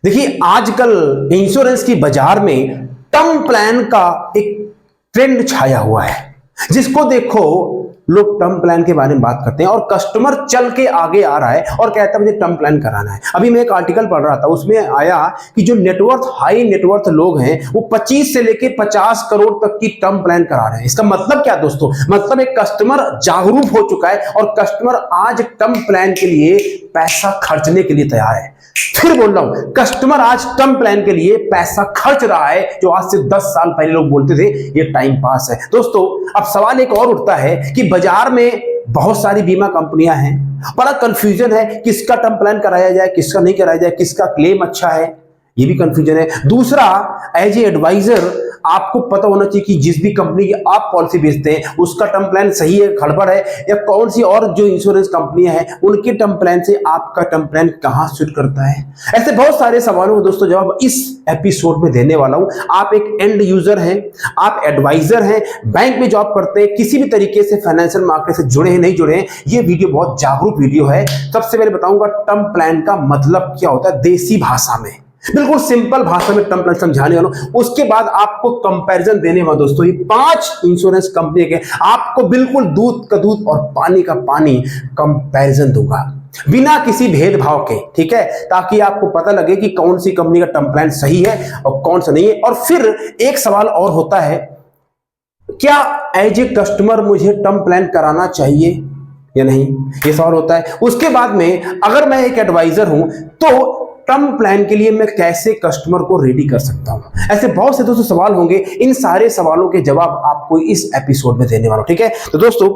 देखिए आजकल इंश्योरेंस की बाजार में टर्म प्लान का एक ट्रेंड छाया हुआ है। जिसको देखो लोग टर्म प्लान के बारे में बात करते हैं और कस्टमर चल के आगे आ रहा है और कहता है मुझे टर्म प्लान कराना है। अभी मैं एक आर्टिकल पढ़ रहा था, उसमें आया कि जो नेटवर्थ हाई नेटवर्थ लोग हैं वो 25 से लेके 50 करोड़ तक की टर्म प्लान करा रहे हैं। इसका मतलब क्या दोस्तों? मतलब एक कस्टमर जागरूक हो चुका है और कस्टमर आज टर्म प्लान के लिए पैसा खर्चने के लिए तैयार है। फिर बोल रहा हूं, कस्टमर आज टर्म प्लान के लिए पैसा खर्च रहा है। जो आज से 10 साल पहले लोग बोलते थे ये टाइम पास है। दोस्तों अब सवाल एक और उठता है कि बाजार में बहुत सारी बीमा कंपनियां हैं, बड़ा कंफ्यूजन है किसका टर्म प्लान कराया जाए, किसका नहीं कराया जाए, किसका क्लेम अच्छा है, ये भी कंफ्यूजन है। दूसरा, एज ए एडवाइजर आपको पता होना चाहिए कि जिस भी कंपनी की आप पॉलिसी बेचते हैं उसका टर्म प्लान सही है, गड़बड़ है, या कौन सी और जो इंश्योरेंस कंपनियां हैं उनके टर्म प्लान से आपका टर्म प्लान कहां सूट करता है। ऐसे बहुत सारे सवालों का दोस्तों जवाब इस एपिसोड में देने वाला हूं। आप एक एंड यूजर हैं, आप एडवाइजर हैं, बैंक में जॉब करते हैं, किसी भी तरीके से फाइनेंशियल मार्केट से जुड़े हैं नहीं जुड़े हैं, ये वीडियो बहुत जागरूक वीडियो है। सबसे पहले बताऊंगा टर्म प्लान का मतलब क्या होता है देसी भाषा में, बिल्कुल सिंपल भाषा में टर्म प्लान समझाने वाला हूं। उसके बाद आपको कंपैरिजन देने वाला दोस्तों, ये 5 इंश्योरेंस कंपनी के आपको बिल्कुल दूध का दूध और पानी का पानी कंपैरिजन दूंगा बिना किसी भेदभाव के, ठीक है, ताकि आपको पता लगे कि कौन सी कंपनी का टर्म प्लान सही है और कौन सा नहीं है। और फिर एक सवाल और होता है, क्या एज ए कस्टमर मुझे टर्म प्लान कराना चाहिए या नहीं, ये सवाल होता है। उसके बाद में अगर मैं एक एडवाइजर हूं तो टर्म प्लान के लिए मैं कैसे कस्टमर को रेडी कर सकता हूं। ऐसे बहुत से दोस्तों सवाल होंगे, इन सारे सवालों के जवाब आपको इस एपिसोड में देने वाला हूं, ठीक है। तो दोस्तों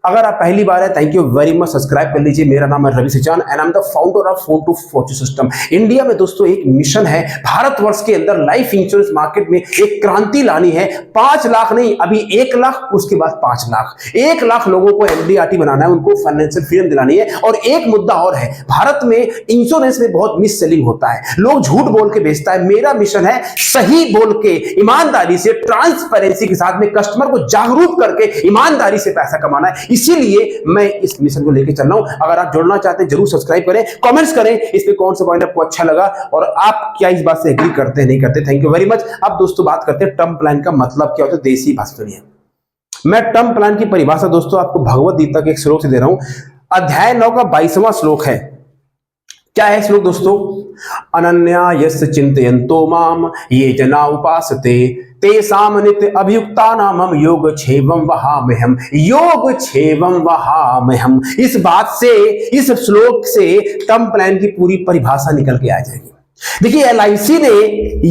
अगर आप पहली बार है, thank you very much, subscribe कर लीजिए। मेरा नाम है रवि सिचान and I am the founder of phone to fortune system. India में दोस्तों एक मिशन है, भारतवर्ष के अंदर लाइफ इंश्योरेंस मार्केट में एक क्रांति लानी है। 5 लाख नहीं, अभी 1 लाख, उसके बाद 5 लाख, 1 लाख लोगों को एमडीआरटी बनाना है, उनको फाइनेंशियल फ्रीडम दिलानी है। और एक मुद्दा और है, भारत में इंश्योरेंस में बहुत मिस सेलिंग होता है, लोग झूठ बोल के बेचता है। मेरा मिशन है सही बोल के, ईमानदारी से, ट्रांसपेरेंसी के साथ में कस्टमर को जागरूक करके ईमानदारी से पैसा कमाना है। इसीलिए मैं इस मिशन को लेकर चल रहा हूं। अगर आप जुड़ना चाहते हैं जरूर सब्सक्राइब करें, कमेंट्स करें इसमें कौन सा पॉइंट आपको अच्छा लगा और आप क्या इस बात से एग्री करते हैं नहीं करते। Thank you very much. अब दोस्तों बात करते हैं टर्म प्लान का मतलब क्या होता है देसी भाषा में। मैं टर्म प्लान की परिभाषा दोस्तों आपको भगवत गीता के एक श्लोक से दे रहा हूं। अध्याय 9 का 22वां श्लोक है। क्या है श्लोक दोस्तों? अनन्या यस्य चिंतयन्तो माम ये जना उपासते तेषां नित्य अभियुक्तानां योगक्षेमं वहाम्यहम्, योगक्षेमं वहाम्यहम्। इस बात से, इस श्लोक से टर्म प्लान की पूरी परिभाषा निकल के आ जाएगी। देखिए एलआईसी ने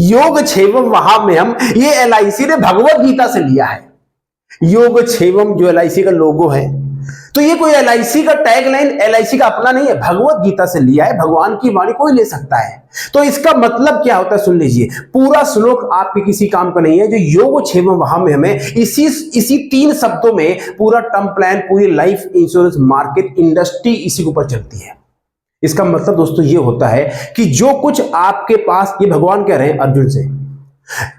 योगक्षेमं वहाम्यहम्, ये एलआईसी ने भगवत गीता से लिया है। योगक्षेमं जो एलआईसी का लोगो है, तो ये कोई एलआईसी का टैगलाइन एलआईसी का अपना नहीं है, भगवत गीता से लिया है। भगवान की वाणी कोई ले सकता है। तो इसका मतलब क्या होता है सुन लीजिए। पूरा श्लोक आपके किसी काम का नहीं है। जो योगक्षेमं वहाम्यहम्, इसी 3 शब्दों में पूरा टर्म प्लान, पूरी लाइफ इंश्योरेंस मार्केट इंडस्ट्री इसी के ऊपर चलती है। इसका मतलब दोस्तों ये होता है कि जो कुछ आपके पास, ये भगवान कह रहे हैं अर्जुन से,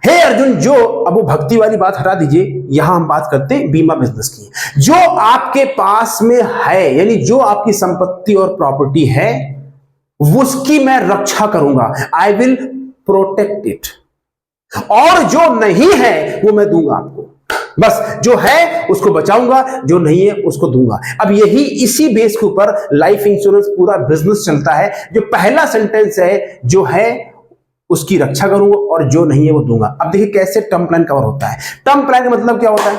हे अर्जुन, जो, अब वो भक्ति वाली बात हटा दीजिए, यहां हम बात करते हैं बीमा बिजनेस की। जो आपके पास में है, यानी जो आपकी संपत्ति और प्रॉपर्टी है, उसकी मैं रक्षा करूंगा, आई विल प्रोटेक्ट इट। और जो नहीं है वो मैं दूंगा आपको। बस जो है उसको बचाऊंगा, जो नहीं है उसको दूंगा। अब यही इसी बेस के ऊपर लाइफ इंश्योरेंस पूरा बिजनेस चलता है। जो पहला सेंटेंस है, जो है उसकी रक्षा करूंगा और जो नहीं है वो दूंगा। अब देखिए कैसे टर्म प्लान कवर होता है। टर्म प्लान का मतलब क्या होता है?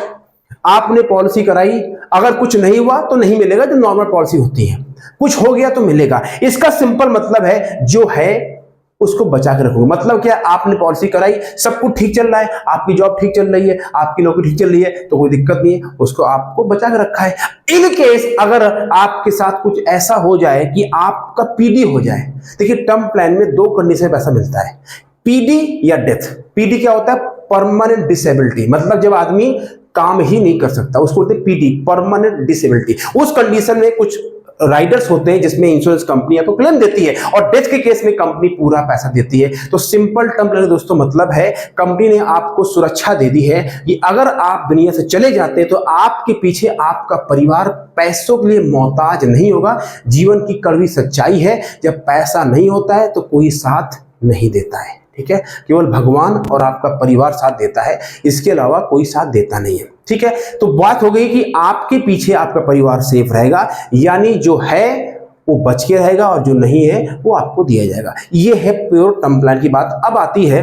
आपने पॉलिसी कराई, अगर कुछ नहीं हुआ तो नहीं मिलेगा, जो नॉर्मल पॉलिसी होती है। कुछ हो गया तो मिलेगा। इसका सिंपल मतलब है जो है उसको बचा के रखूंगा। मतलब क्या? आपने पॉलिसी कराई, सब कुछ ठीक चल रहा है, आपकी जॉब ठीक चल रही है, आपकी नौकरी ठीक चल रही है, तो कोई दिक्कत नहीं है, उसको आपको बचा के रखा है। इन केस अगर आपके साथ कुछ ऐसा हो जाए कि आपका पीडी हो जाए, देखिए टर्म प्लान में 2 कंडीशन में पैसा मिलता है, पीडी या डेथ। पीडी क्या होता है? परमानेंट डिसेबिलिटी, मतलब जब आदमी काम ही नहीं कर सकता उसको बोलते हैं पीडी, परमानेंट डिसेबिलिटी। उस कंडीशन में कुछ राइडर्स होते हैं जिसमें इंश्योरेंस कंपनी आपको क्लेम देती है और डेथ के केस में कंपनी पूरा पैसा देती है। तो सिंपल टर्म प्लान दोस्तों मतलब है कंपनी ने आपको सुरक्षा दे दी है कि अगर आप दुनिया से चले जाते हैं तो आपके पीछे आपका परिवार पैसों के लिए मोहताज नहीं होगा। जीवन की कड़वी सच्चाई है, जब पैसा नहीं होता है तो कोई साथ नहीं देता है, ठीक है। केवल भगवान और आपका परिवार साथ देता है, इसके अलावा कोई साथ देता नहीं है, ठीक है। तो बात हो गई कि आपके पीछे आपका परिवार सेफ रहेगा, यानी जो है वो बच के रहेगा और जो नहीं है वो आपको दिया जाएगा। ये है प्योर टर्म प्लान की बात। अब आती है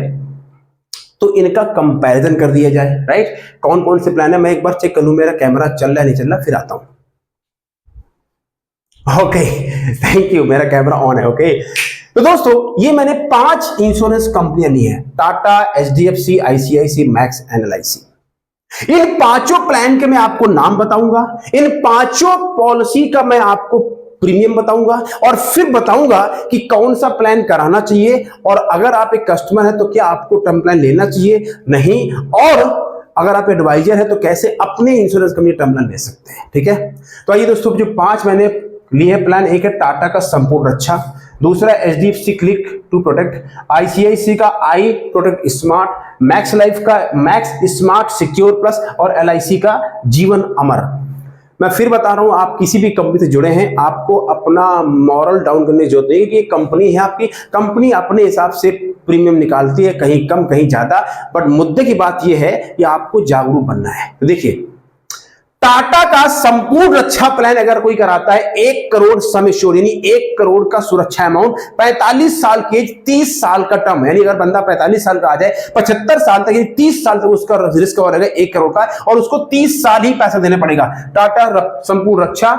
तो इनका कंपैरिजन कर दिया जाए, राइट। कौन कौन से प्लान है मैं एक बार चेक कर लूं, मेरा कैमरा चल रहा है नहीं चल रहा, फिर आता हूं। ओके, थैंक यू, मेरा कैमरा ऑन है। ओके, तो दोस्तों ये मैंने 5 इंश्योरेंस कंपनियां ली है, Tata, HDFC, ICICI, Max and LIC. इन पांचों प्लान के मैं आपको नाम बताऊंगा, इन पांचों पॉलिसी का मैं आपको प्रीमियम बताऊंगा और फिर बताऊंगा कि कौन सा प्लान कराना चाहिए, और अगर आप एक कस्टमर है तो क्या आपको टर्म प्लान लेना चाहिए, नहीं, और अगर आप एडवाइजर है तो कैसे अपने इंश्योरेंस कंपनी टर्म प्लान ले सकते हैं, ठीक है। तो आइए दोस्तों, जो 5 मैंने लिए है प्लान, एक है टाटा का संपूर्ण रक्षा, दूसरा HDFC click to protect, ICICI का iProtect smart, Max Life का मैक्स स्मार्ट सिक्योर प्लस और एलआईसी का जीवन अमर। मैं फिर बता रहा हूं, आप किसी भी कंपनी से जुड़े हैं, आपको अपना मॉरल डाउन करने की जरूरत नहीं है कि कंपनी है आपकी, कंपनी अपने हिसाब से प्रीमियम निकालती है, कहीं कम कहीं ज्यादा, बट मुद्दे की बात यह है कि आपको जागरूक बनना है। तो देखिए, टाटा का संपूर्ण रक्षा प्लान अगर कोई कराता है 1 करोड़ सम एश्योर्ड, यानी 1 करोड़ का सुरक्षा अमाउंट, 45 साल के 30 साल का टर्म, यानी अगर बंदा 45 साल का आ जाए 75 साल तक, यानी 30 साल तक उसका रिस्क कवर रहेगा 1 करोड़ का, और उसको 30 साल ही पैसा देना पड़ेगा। टाटा संपूर्ण रक्षा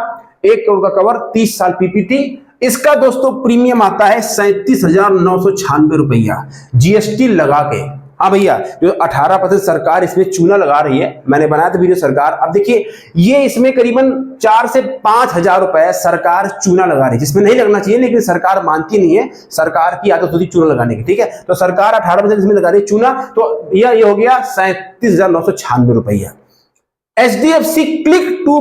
1 करोड़ का कवर, 30 साल पीपीटी। इसका दोस्तों प्रीमियम आता है 37,996 रुपया जीएसटी लगा के। हाँ भैया, जो 18% सरकार इसमें चूना लगा रही है, मैंने बनाया था वीडियो सरकार। अब देखिए, ये इसमें करीबन 4 से 5 हजार रुपए सरकार चूना लगा रही है, जिसमें नहीं लगना चाहिए, लेकिन सरकार मानती नहीं है, सरकार की आदत होती है चूना लगाने की, ठीक है। तो सरकार 18% इसमें लगा रही है चूना, तो ये हो गया 37,996 रुपया। एचडीएफसी क्लिक टू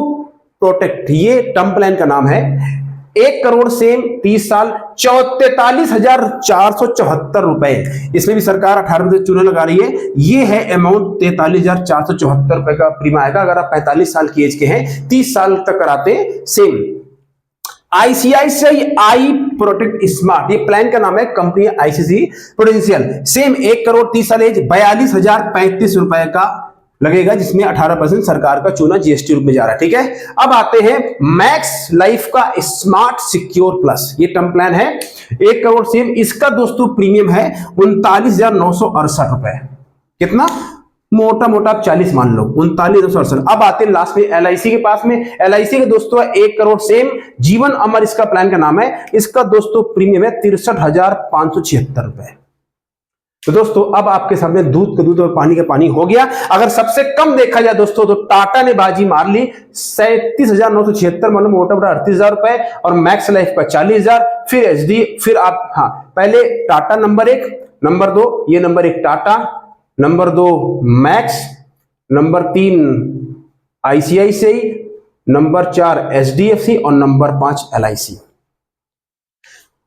प्रोटेक्ट, ये टर्म प्लान का नाम है, 1 करोड़ सेम 30 साल 43,474 रुपए। इसमें भी सरकार 18% चूना लगा रही है। ये है अमाउंट 43,474 रुपए का प्रीमियम आएगा अगर आप 45 साल की एज के हैं, 30 साल तक कराते हैं सेम। आईसीआईसीआई आई प्रोटेक्ट स्मार्ट, ये प्लान का नाम है, company ICC prudential, same 1 crore 30 साल एज, 42,035 रुपए का लगेगा, जिसमें 18% सरकार का चूना जीएसटी रूप में जा रहा है, ठीक है। अब आते हैं मैक्स लाइफ का स्मार्ट सिक्योर प्लस, ये टर्म प्लान है, 1 करोड़ सेम, इसका दोस्तों प्रीमियम है 39,968 रुपए। कितना? मोटा मोटा आप 40 मान लो, 39,968। अब आते हैं लास्ट में एलआईसी के पास में, एलआईसी के दोस्तों 1 करोड़ सेम, जीवन अमर इसका प्लान का नाम है, इसका दोस्तों प्रीमियम है 63,576 रुपए। तो दोस्तों अब आपके सामने दूध का दूध और पानी का पानी हो गया। अगर सबसे कम देखा जाए दोस्तों तो टाटा ने बाजी मार ली, 37,976 मतलब मोटा मोटा 38,000 रुपए, और मैक्स लाइफ का 40,000, फिर एचडी, फिर आप, हाँ पहले टाटा नंबर 1, नंबर 2, ये number 1 Tata, number 2 max, number 3 ICICI, number 4 HDFC और नंबर 5 एलआईसी।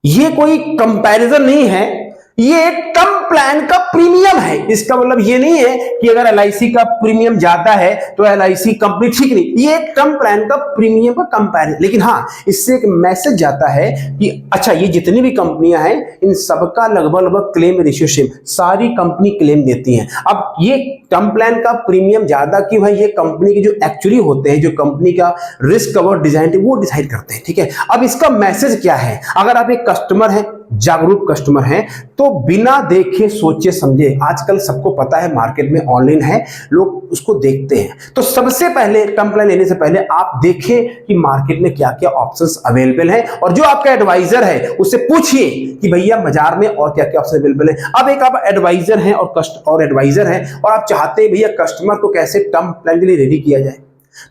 ये कोई कंपैरिजन नहीं है, ये एक टर्म प्लान का प्रीमियम है। इसका मतलब ये नहीं है कि अगर एलआईसी का प्रीमियम ज्यादा है तो एलआईसी कंपनी ठीक नहीं, ये एक टर्म प्लान का प्रीमियम का कंपैरिजन। लेकिन हाँ, इससे एक मैसेज जाता है कि अच्छा, ये जितनी भी कंपनियां हैं इन सबका लगभग क्लेम रेशियो सेम, सारी कंपनी क्लेम देती हैं। अब ये टर्म प्लान का प्रीमियम ज्यादा क्यों है, ये कंपनी के जो एक्चुअली होते हैं, जो कंपनी का रिस्क कवर डिजाइन वो डिसाइड करते हैं, ठीक है। अब इसका मैसेज क्या है, अगर आप एक कस्टमर हैं, जागरूक कस्टमर हैं, तो बिना देखे सोचे समझे, आजकल सबको पता है मार्केट में ऑनलाइन है, लोग उसको देखते हैं, तो सबसे पहले टर्म प्लान लेने से पहले आप देखें कि मार्केट में क्या क्या ऑप्शंस अवेलेबल हैं, और जो आपका एडवाइजर है उससे पूछिए कि भैया बाजार में और क्या क्या ऑप्शन अवेलेबल है। अब एक आप एडवाइजर हैं और एडवाइजर हैं और आप चाहते हैं भैया कस्टमर को कैसे टर्म प्लान के लिए रेडी किया जाए,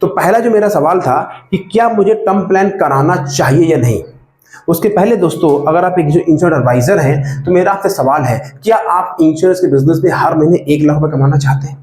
तो पहला जो मेरा सवाल था कि क्या मुझे टर्म प्लान कराना चाहिए या नहीं। उसके पहले दोस्तों, अगर आप एक जो इंश्योरेंस एडवाइजर हैं तो मेरा आपसे सवाल है, क्या आप इंश्योरेंस के बिजनेस में हर महीने 1 लाख रुपए कमाना चाहते हैं?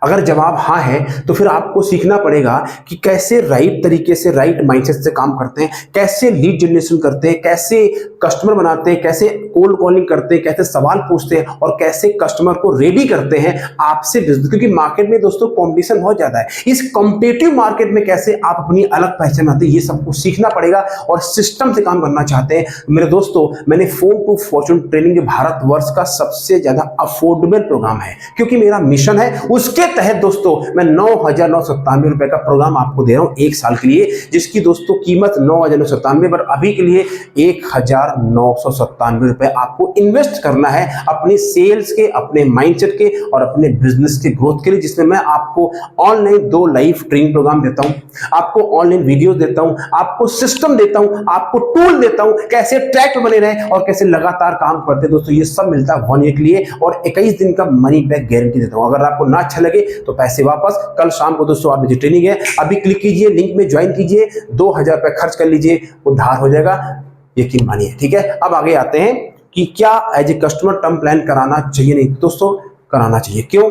अगर जवाब हाँ है तो फिर आपको सीखना पड़ेगा कि कैसे राइट तरीके से, राइट माइंडसेट से काम करते हैं, कैसे लीड जनरेशन करते हैं, कैसे कस्टमर बनाते हैं, कैसे कोल्ड कॉलिंग करते हैं, कैसे सवाल पूछते हैं और कैसे कस्टमर को रेडी करते हैं आपसे बिजनेस। क्योंकि मार्केट में दोस्तों कंपटीशन बहुत ज्यादा है। इस कॉम्पिटिटिव मार्केट में कैसे आप अपनी अलग पहचान बनाते हैं, ये सबको सीखना पड़ेगा और सिस्टम से काम करना चाहते हैं मेरे दोस्तों, मैंने फोन टू फॉर्चून ट्रेनिंग जो भारतवर्ष का सबसे ज्यादा अफोर्डेबल प्रोग्राम है, क्योंकि मेरा मिशन है, उसके तहत दोस्तों मैं 9,997 रुपए का प्रोग्राम आपको दे रहा हूं 1 साल के लिए, जिसकी दोस्तों कीमत 9,997, पर अभी के लिए 1,997 रुपए आपको इन्वेस्ट करना है अपने सेल्स के, अपने माइंडसेट के और अपने बिजनेस के ग्रोथ के लिए, जिसमें मैं आपको ऑनलाइन 2 लाइव ट्रेनिंग प्रोग्राम देता हूं, आपको ऑनलाइन वीडियो देता हूं, आपको सिस्टम देता हूं, आपको टूल देता हूं, कैसे ट्रैक पे बने रहे और कैसे लगातार काम करते हैं दोस्तों। ये सब मिलता है 1 ईयर के लिए और 21 दिन का मनी बैक गारंटी देता हूं। अगर आपको ना अच्छा लगे तो पैसे वापस। कल शाम को दोस्तों 8 बजे ट्रेनिंग है, अभी क्लिक कीजिए, लिंक में ज्वाइन कीजिए, 2,000 रुपए खर्च कर लीजिए, उद्धार हो जाएगा, यकीन मानिए। ठीक है, अब आगे आते हैं कि क्या as a customer term plan कराना चाहिए। नहीं दोस्तों, कराना चाहिए। क्यों?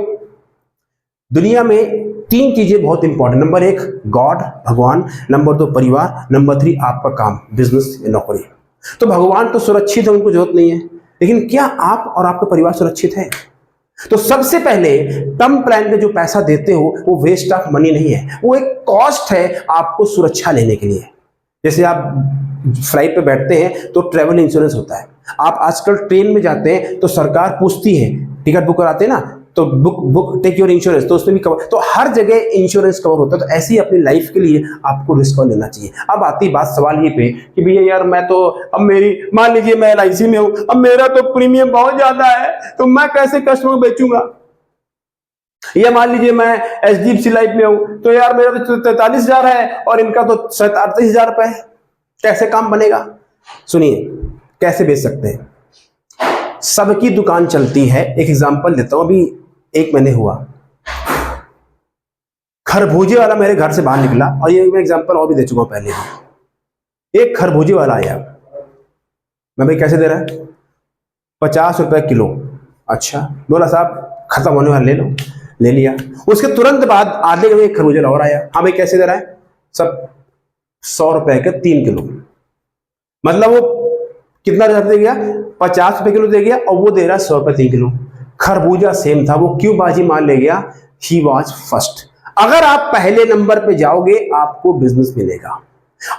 दुनिया में 3 चीजें बहुत इंपॉर्टेंट। नंबर 1 गॉड, भगवान, नंबर 2 परिवार, नंबर 3 आपका काम, बिजनेस, नौकरी। तो भगवान तो सुरक्षित है, उनको जरूरत नहीं है, लेकिन क्या आप और आपका परिवार सुरक्षित है? तो सबसे पहले टर्म प्लान में जो पैसा देते हो वो वेस्ट ऑफ मनी नहीं है, वो एक कॉस्ट है आपको सुरक्षा लेने के लिए। जैसे आप फ्लाइट पे बैठते हैं तो ट्रैवल इंश्योरेंस होता है, आप आजकल ट्रेन में जाते हैं तो सरकार पूछती है, टिकट बुक कराते हैं ना, तो बुक टेक योर इंश्योरेंस, तो उसमें भी कवर, तो हर जगह इंश्योरेंस कवर होता है। तो ऐसे ही अपनी लाइफ के लिए आपको रिस्क लेना चाहिए। अब आती बात सवाल ये पे कि भैया यार मैं तो, अब मेरी मान लीजिए मैं LIC में हूं, अब मेरा तो प्रीमियम बहुत ज्यादा है, तो मैं कैसे कस्टमर बेचूंगा? या मान लीजिए मैं HDFC लाइफ में हूं, तो यार मेरा तो 43,000 है और इनका तो 38,000 रुपए है, कैसे काम बनेगा? सुनिए कैसे बेच सकते हैं। सबकी दुकान चलती है। एक एग्जांपल देता हूं, अभी 1 महीने हुआ, खरबूजे वाला मेरे घर से बाहर निकला, और ये मैं एग्जांपल और भी दे चुका हूं पहले भी। एक खरबूजे वाला आया, मैं भाई कैसे दे रहा है? 50 रुपए किलो। अच्छा, बोला साहब खत्म होने वाला, ले लो। ले लिया। उसके तुरंत बाद आधे घंटे एक खरबूजा और आया, हाँ भाई कैसे दे रहा है? सब 100 रुपए के 3 किलो। मतलब वो कितना दे गया? 50 रुपए किलो दे गया, और वो दे रहा है 100 रुपए 3 किलो। खरबूजा सेम था, वो क्यों बाजी मार ले गया? He was first. अगर आप पहले नंबर पे जाओगे आपको बिजनेस मिलेगा।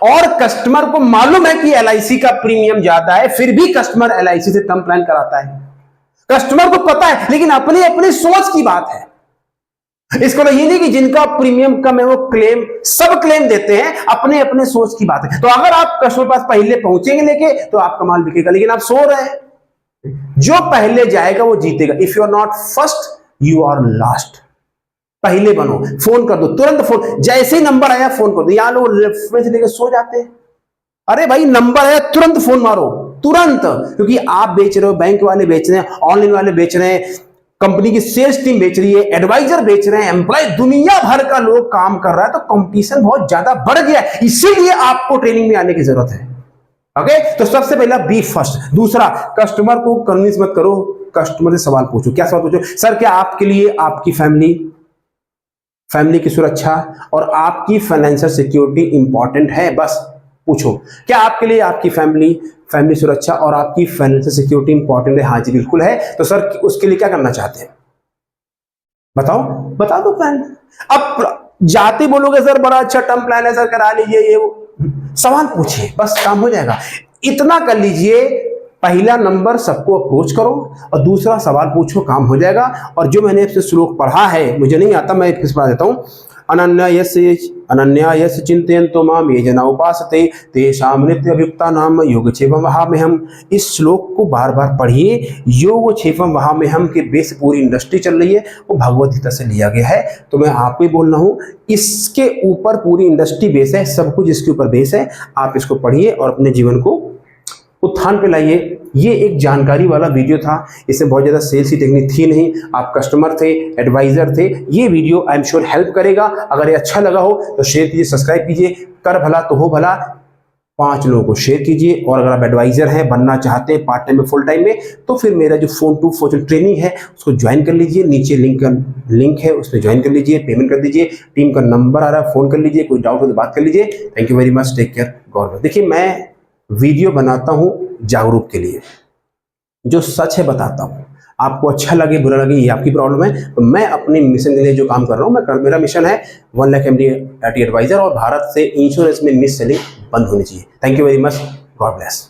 और कस्टमर को मालूम है कि LIC का प्रीमियम ज्यादा है, फिर भी कस्टमर LIC से टर्म प्लान कराता है। कस्टमर को पता है, लेकिन अपनी अपनी सोच की बात है। इसको तो ये नहीं कि जिनका प्रीमियम कम है वो क्लेम, सब क्लेम देते हैं, अपने अपने सोच की बात है। तो अगर आप कस्टमर पास पहले पहुंचेंगे लेके तो आपका माल बिकेगा, लेकिन आप सो रहे हैं। जो पहले जाएगा वो जीतेगा। If you are not first you are last. पहले बनो, फोन कर दो, तुरंत फोन, जैसे ही नंबर आया फोन कर दो। यहां लोग रेफरेंस लेके सो जाते हैं। अरे भाई नंबर आया तुरंत फोन मारो, तुरंत, क्योंकि आप बेच रहे हो, बैंक वाले बेच रहे हैं, ऑनलाइन वाले बेच रहे हैं, कंपनी की सेल्स टीम बेच रही है, एडवाइजर बेच रहे हैं, एम्प्लॉय, दुनिया भर का लोग काम कर रहा है। तो कंपटीशन बहुत ज्यादा बढ़ गया है, इसीलिए आपको ट्रेनिंग में आने की जरूरत है। ओके, तो सबसे पहला बी फर्स्ट। दूसरा, कस्टमर को कन्विंस मत करो, कस्टमर से सवाल पूछो। क्या सवाल पूछो? सर क्या आपके लिए आपकी फैमिली की सुरक्षा और आपकी फाइनेंशियल सिक्योरिटी इंपॉर्टेंट है? बस पूछो, क्या आपके लिए आपकी फैमिली सुरक्षा और आपकी फाइनेंशियल सिक्योरिटी इंपॉर्टेंट है? हाँ जी बिल्कुल है। तो सर उसके लिए क्या करना चाहते हैं? बताओ, बता दो प्लान। अब जाते बोलोगे सर बड़ा अच्छा टर्म प्लान है सर, करा लीजिए, ये वो, सवाल पूछिए, बस काम हो जाएगा। इतना कर लीजिए, पहला नंबर सबको अप्रोच करो और दूसरा सवाल पूछो, काम हो जाएगा। और जो मैंने आपसे श्लोक पढ़ा है, मुझे नहीं आता, मैं किस पढ़ा देता हूं। अनन्या यस्य चिंतयन्तो माम ये जना उपासते तेषां नित्यभियुक्तानां योगक्षेमं वहाम्यहम्। इस श्लोक को बार बार पढ़िए। योगक्षेमं वहाम्यहम् के बेस पूरी इंडस्ट्री चल रही है, वो भगवद गीता से लिया गया है। तो मैं आपको ही बोल रहा हूँ, इसके ऊपर पूरी इंडस्ट्री बेस है, सब कुछ इसके ऊपर बेस है। आप इसको पढ़िए और अपने जीवन को उत्थान पे लाइए। ये एक जानकारी वाला वीडियो था, इसमें बहुत ज़्यादा सेल्स की टेक्निक थी नहीं। आप कस्टमर थे, एडवाइजर थे। ये video I am sure help करेगा। अगर ये अच्छा लगा हो तो शेयर कीजिए, सब्सक्राइब कीजिए। कर भला तो हो भला। 5 लोगों को शेयर कीजिए। और अगर आप एडवाइजर हैं, बनना चाहते हैं पार्ट टाइम में, फुल टाइम में, तो फिर मेरा जो फोन टू फॉर्चून ट्रेनिंग है उसको ज्वाइन कर लीजिए। नीचे लिंक है, उस पर ज्वाइन कर लीजिए, पेमेंट कर दीजिए। टीम का नंबर आ रहा है, फोन कर लीजिए, कोई डाउट हो तो बात कर लीजिए। Thank you very much, take care, God bless. देखिए, मैं वीडियो बनाता हूँ जागरूक के लिए, जो सच है बताता हूँ। आपको अच्छा लगे बुरा लगे ये आपकी प्रॉब्लम है। तो मैं अपने मिशन के लिए जो काम कर रहा हूँ, मेरा मिशन है 1 लाख MD एडवाइजर, और भारत से इंश्योरेंस में मिस सेलिंग बंद होनी चाहिए। Thank you very much, God bless.